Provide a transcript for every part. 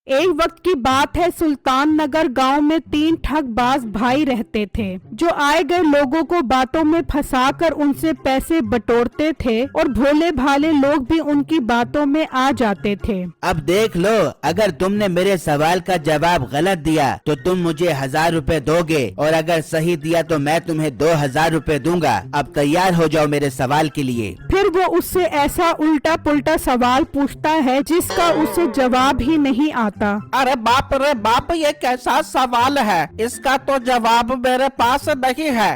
एक वक्त की बात है, सुल्तान नगर गांव में 3 ठगबाज भाई रहते थे जो आए गए लोगों को बातों में फंसाकर उनसे पैसे बटोरते थे और भोले भाले लोग भी उनकी बातों में आ जाते थे। अब देख लो, अगर तुमने मेरे सवाल का जवाब गलत दिया तो तुम मुझे 1000 रुपए दोगे और अगर सही दिया तो मैं तुम्हें 2000 रुपए दूंगा। अब तैयार हो जाओ मेरे सवाल के लिए। फिर वो उससे ऐसा उल्टा पुल्टा सवाल पूछता है जिसका उसे जवाब ही नहीं आता। अरे बाप, ये कैसा सवाल है, इसका तो जवाब मेरे पास नहीं है।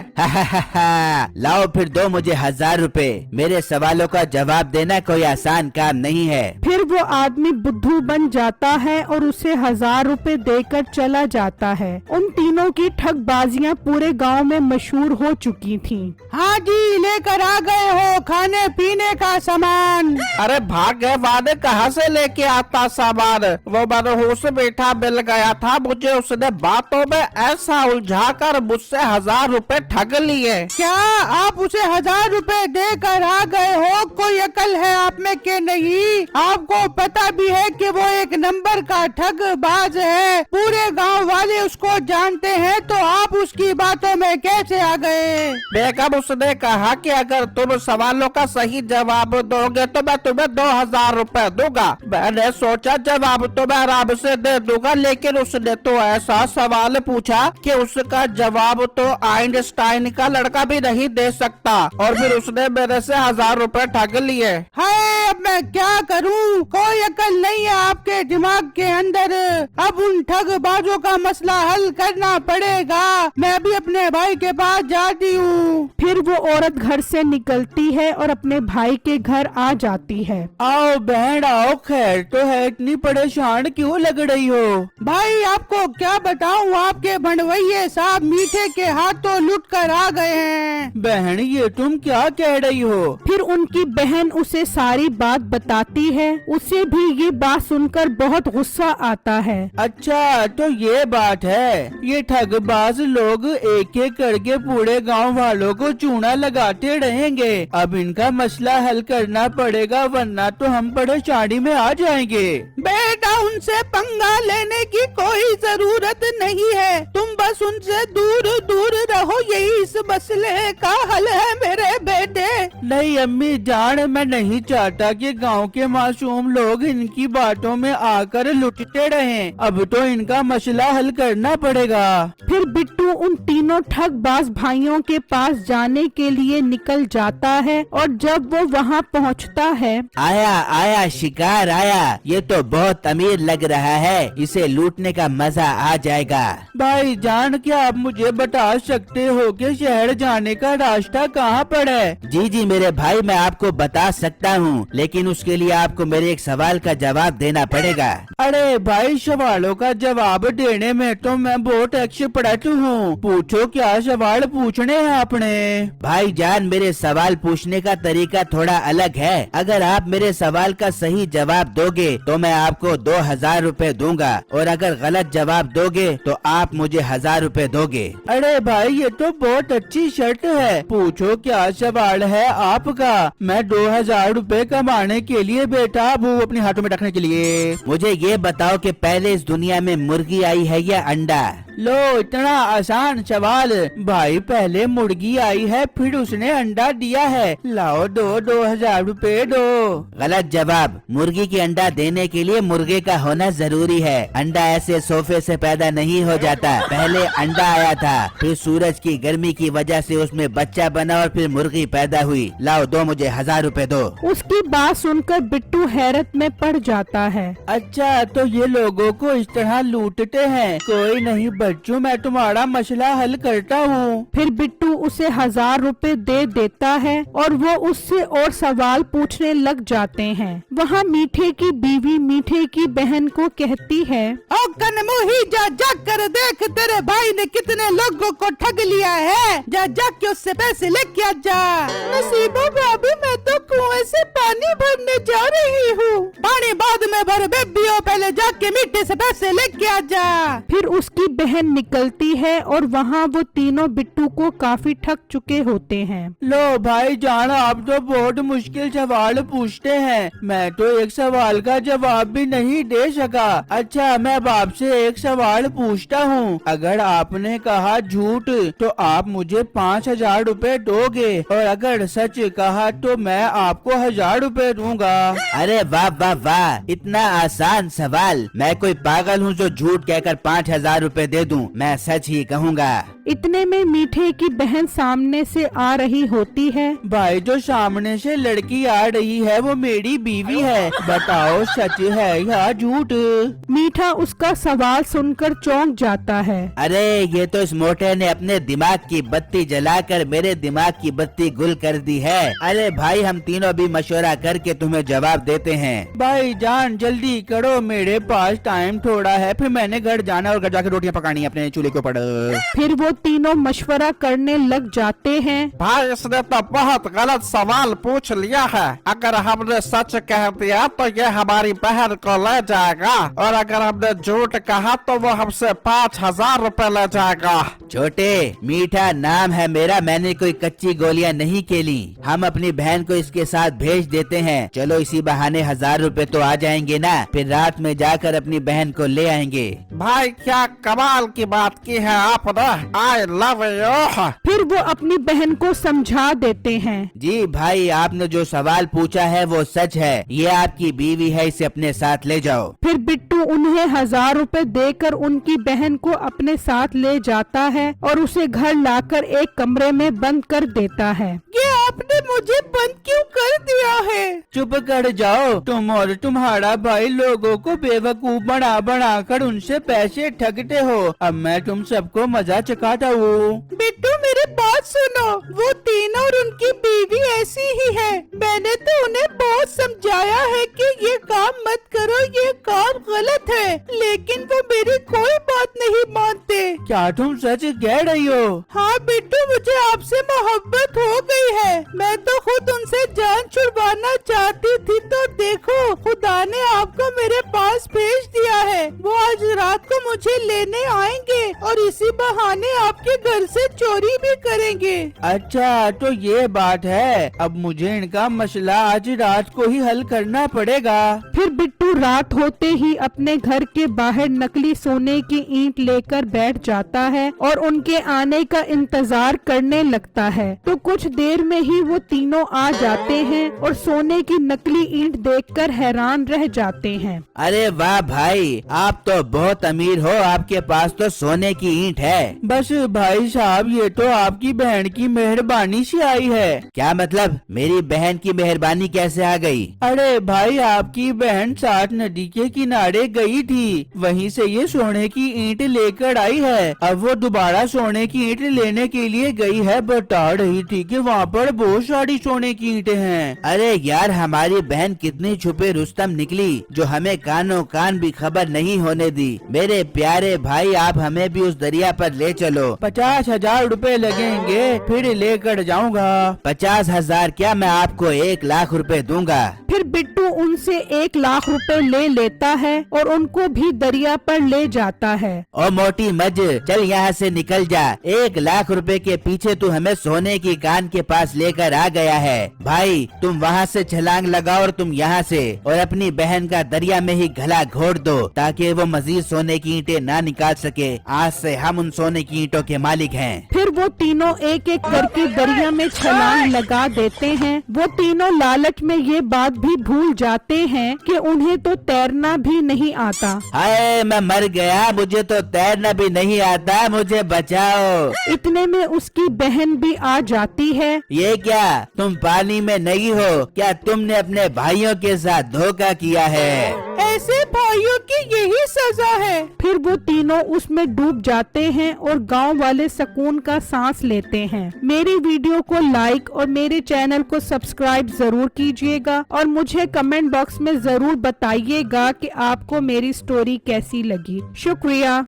लाओ फिर दो मुझे 1000 रुपए। मेरे सवालों का जवाब देना कोई आसान काम नहीं है। फिर वो आदमी बुद्धू बन जाता है और उसे 1000 रुपए देकर चला जाता है। उन तीनों की ठगबाजियां पूरे गांव में मशहूर हो चुकी थीं। हाँ जी, लेकर आ गए हो खाने पीने का सामान। अरे भाग्य वाले कहाँ से लेके आता सामान, वो मनहूस मीठा मिल गया था मुझे, उसने बातों में ऐसा उलझा कर मुझसे 1000 रुपए ठग लिए। क्या आप उसे 1000 रुपए देकर आ गए हो? कोई अकल है आप में के नहीं? आपको पता भी है कि वो एक नंबर का ठगबाज है, पूरे गांव वाले उसको जानते हैं, तो आप उसकी बातों में कैसे आ गए? बेगम, उसने कहा कि अगर तुम सवालों का सही जवाब दोगे तो मैं तुम्हें 2000 रुपए दूंगा। मैंने सोचा जवाब तो मैं आराम से दे दूंगा, लेकिन उसने तो ऐसा सवाल पूछा कि उसका जवाब तो आइंस्टाइन का लड़का भी नहीं दे सकता, और फिर उसने मेरे से 1000 रुपए ठग लिए। हाय, अब मैं क्या करूं? कोई अकल नहीं है आपके दिमाग के अंदर। अब उन ठगबाजों का मसला हल करना पड़ेगा। मैं भी अपने भाई के पास जाती हूँ। फिर वो औरत घर से निकलती है और अपने भाई के घर आ जाती है। आओ बहन आओ, खैर तो है, इतनी परेशान क्यों लग रही हो? भाई आपको क्या बताऊं, आपके भंडवैये साहब मीठे के हाथों लुट कर आ गए हैं। बहन ये तुम क्या कह रही हो? फिर उनकी बहन उसे सारी बात बताती है। उसे भी ये बात सुनकर बहुत गुस्सा आता है। अच्छा तो ये बात है, ये ठगबाज लोग एक एक करके पूरे गांव वालों को चूना लगाते रहेंगे। अब इनका मसला हल करना पड़ेगा, वरना तो हम परेशानी में आ जाएंगे। बेटा, उनसे पंगा लेने की कोई जरूरत नहीं है, तुम बस उनसे दूर दूर रहो, यही इस मसले का हल है मेरे बेटे। नहीं अम्मी जान, मैं नहीं चाहता कि गांव के मासूम लोग इनकी बातों में आकर लुटते रहें। अब तो इनका मसला हल करना पड़ेगा। फिर बिट्टू उन तीनों ठगबाज भाइयों के पास जाने के लिए निकल जाता है और जब वो वहाँ पहुँचता है, आया आया शिकार आया, ये तो बहुत अमीर लग रहा है, इसे लूटने का मजा आ जाएगा। भाई जान, क्या आप मुझे बता सकते हो कि शहर जाने का रास्ता कहाँ पर है? जी मेरे भाई, मैं आपको बता सकता हूँ, लेकिन उसके लिए आपको मेरे एक सवाल का जवाब देना पड़ेगा। अरे भाई, सवालों का जवाब देने में तो मैं बहुत एक्सपर्ट हूँ, पूछो क्या सवाल पूछने हैं आपने? भाई जान, मेरे सवाल पूछने का तरीका थोड़ा अलग है। अगर आप मेरे सवाल का सही जवाब दोगे तो मैं आपको 2000 रुपए दूंगा, और अगर गलत जवाब दोगे तो आप मुझे 1000 रुपए दोगे। अरे भाई, ये तो बहुत अच्छी शर्त है, पूछो क्या सवाल है आपका? मैं 2000 रुपए कमाने के लिए बैठा हूँ, अपने हाथों में रखने के लिए। मुझे ये बताओ कि पहले इस दुनिया में मुर्गी आई है या अंडा? लो, इतना आसान सवाल। भाई, पहले मुर्गी आई है, फिर उसने अंडा दिया है। लाओ 2000 रुपए दो। गलत जवाब। मुर्गी की अंडा देने के लिए मुर्गे का होना जरूरी है। अंडा ऐसे सोफे से पैदा नहीं हो जाता, पहले अंडा आया था, फिर सूरज की गर्मी की वजह से उसमें बच्चा बना और फिर मुर्गी पैदा हुई। लाओ दो मुझे 1000 रुपए दो। उसकी बात सुनकर बिट्टू हैरत में पड़ जाता है। अच्छा, तो ये लोगों को इस तरह लूटते हैं। कोई नहीं बच्चों, मैं तुम्हारा मसला हल करता हूँ। फिर बिट्टू उसे 1000 रुपए दे देता है और वो उससे और सवाल पूछने लग जाते हैं। वहाँ मीठे की बीवी मीठे की बहन को कहती है, ओ कनमुही, जा कर देख तेरे भाई ने कितने लोगों को ठग लिया है, जा के उससे पैसे लेके आ जा। नसीबा भाभी, मैं तो कुएं से पानी भरने जा रही हूँ। पानी बाद में भर बेबियो, पहले जाके मीठे से पैसे लेके आ जा। फिर उसकी बहन बहन निकलती है और वहाँ वो तीनों बिट्टू को काफी ठग चुके होते हैं। लो भाई जान, आप तो बहुत मुश्किल सवाल पूछते हैं, मैं तो एक सवाल का जवाब भी नहीं दे सका। अच्छा मैं अब आपसे एक सवाल पूछता हूँ, अगर आपने कहा झूठ तो आप मुझे 5,000 रुपए दोगे, और अगर सच कहा तो मैं आपको 1,000 रुपए दूंगा। अरे वाह वाह वाह, इतना आसान सवाल। मैं कोई पागल हूँ जो झूठ कहकर 5,000 रुपए दे दूं, मैं सच ही कहूँगा। इतने में मीठे की बहन सामने से आ रही होती है। भाई जो सामने से लड़की आ रही है वो मेरी बीवी है, बताओ सच है या झूठ? मीठा उसका सवाल सुनकर चौंक जाता है। अरे ये तो इस मोटे ने अपने दिमाग की बत्ती जलाकर मेरे दिमाग की बत्ती गुल कर दी है। अरे भाई हम तीनों भी मशवरा करके तुम्हें जवाब देते हैं। भाई जान जल्दी करो, मेरे पास टाइम थोड़ा है, फिर मैंने घर जाना और घर जाकर रोटियां पकानी अपने चूल्हे के ऊपर। फिर वो तीनों मशवरा करने लग जाते हैं। भाई इसने तो बहुत गलत सवाल पूछ लिया है, अगर हमने सच कह दिया तो ये हमारी बहन को ले जाएगा, और अगर हमने झूठ कहा तो वो हमसे 5,000 रुपए ले जाएगा। छोटे मीठा नाम है मेरा, मैंने कोई कच्ची गोलियां नहीं खेली। हम अपनी बहन को इसके साथ भेज देते हैं, चलो इसी बहाने 1,000 रुपए तो आ जाएंगे ना, फिर रात में जाकर अपनी बहन को ले आएंगे। भाई क्या कमाल की बात की है आपने, आई लव यू। फिर वो अपनी बहन को समझा देते हैं। जी भाई आपने जो सवाल पूछा है वो सच है, ये आपकी बीवी है, इसे अपने साथ ले जाओ। फिर बिट्टू उन्हें 1,000 रुपए देकर उनकी बहन को अपने साथ ले जाता है और उसे घर लाकर एक कमरे में बंद कर देता है। ये आपने मुझे बंद क्यों कर दिया है? चुप कर जाओ, तुम और तुम्हारा भाई लोगों को बेवकूफ बना बना कर उनसे पैसे ठगते हो। अब मैं तुम सबको मजा चखाता हूँ। बिट्टू मेरी बात सुनो, वो तीनों और उनकी बीवी ऐसी ही है। मैंने तो उन्हें बहुत समझाया है कि ये काम मत करो, ये काम गलत है, लेकिन वो मेरी कोई बात नहीं मानते। क्या तुम सच कह रही हो? हाँ बिट्टू, मुझे आपसे मोहब्बत हो गई है। मैं तो खुद उनसे जान छुड़वाना चाहती थी, तो देखो खुदा ने आपको मेरे पास भेज दिया है। वो आज रात को मुझे लेने आएंगे और इसी बहाने आपके घर से चोरी भी करेंगे। अच्छा तो ये बात है, अब मुझे इनका मसला आज रात को ही हल करना पड़ेगा। फिर बिट्टू रात होते ही अपने घर के बाहर नकली सोने की ईंट लेकर बैठ जाता है और उनके आने का इंतजार करने लगता है। तो कुछ देर में ही वो तीनों आ जाते हैं और सोने की नकली ईंट देखकर हैरान रह जाते हैं। अरे वाह भाई, आप तो बहुत अमीर हो, आपके पास तो सोने की ईंट है। बस भाई साहब ये तो आपकी बहन की मेहरबानी से आई है। क्या मतलब, मेरी बहन की मेहरबानी कैसे आ गई? अरे भाई आपकी बहन साथ नदी के किनारे गई थी, वहीं से ये सोने की ईंट लेकर आई है। अब वो दोबारा सोने की ईंट लेने के लिए गई है, बता रही थी कि वहाँ पर बहुत सारी सोने की ईंटें हैं। अरे यार हमारी बहन कितनी छुपे रुस्तम निकली, जो हमें कानों कान भी खबर नहीं होने दी। मेरे प्यारे भाई आप हमें भी उस दरिया पर ले चलो, 50,000 रुपए लगेंगे, फिर लेकर जाऊंगा। 50,000 क्या, मैं आपको 1,00,000 रुपए दूंगा। फिर बिट्टू उनसे 1,00,000 रुपए ले लेता है और उनको भी दरिया पर ले जाता है। ओ मोटी मज, चल यहाँ से निकल जा, 1,00,000 रुपए के पीछे तू हमें सोने की कान के पास लेकर आ गया है। भाई तुम वहाँ से छलांग लगाओ और तुम यहाँ से, और अपनी बहन का दरिया में ही गला घोट दो, ताकि वो मजीद सोने की ईंटें ना निकाल सके। आज से हम उन सोने की ईंटों के मालिक हैं। फिर वो तीनों एक एक करके दरिया में छलांग लगा देते हैं। वो तीनों लालच में ये बात भी भूल जाते हैं कि उन्हें तो तैरना भी नहीं आता। हाय मैं मर गया, मुझे तो तैरना भी नहीं आता, मुझे बचाओ। इतने में उसकी बहन भी आ जाती है। ये क्या, तुम पानी में नहीं हो क्या? तुमने अपने भाइयों के साथ धोखा किया है। ऐसे भाइयों की यही सजा है। फिर वो तीनों उसमें डूब जाते हैं और गांव वाले सुकून का सांस लेते हैं। मेरी वीडियो को लाइक और मेरे चैनल को सब्सक्राइब जरूर कीजिएगा और मुझे कमेंट बॉक्स में जरूर बताइएगा कि आपको मेरी स्टोरी कैसी लगी। शुक्रिया।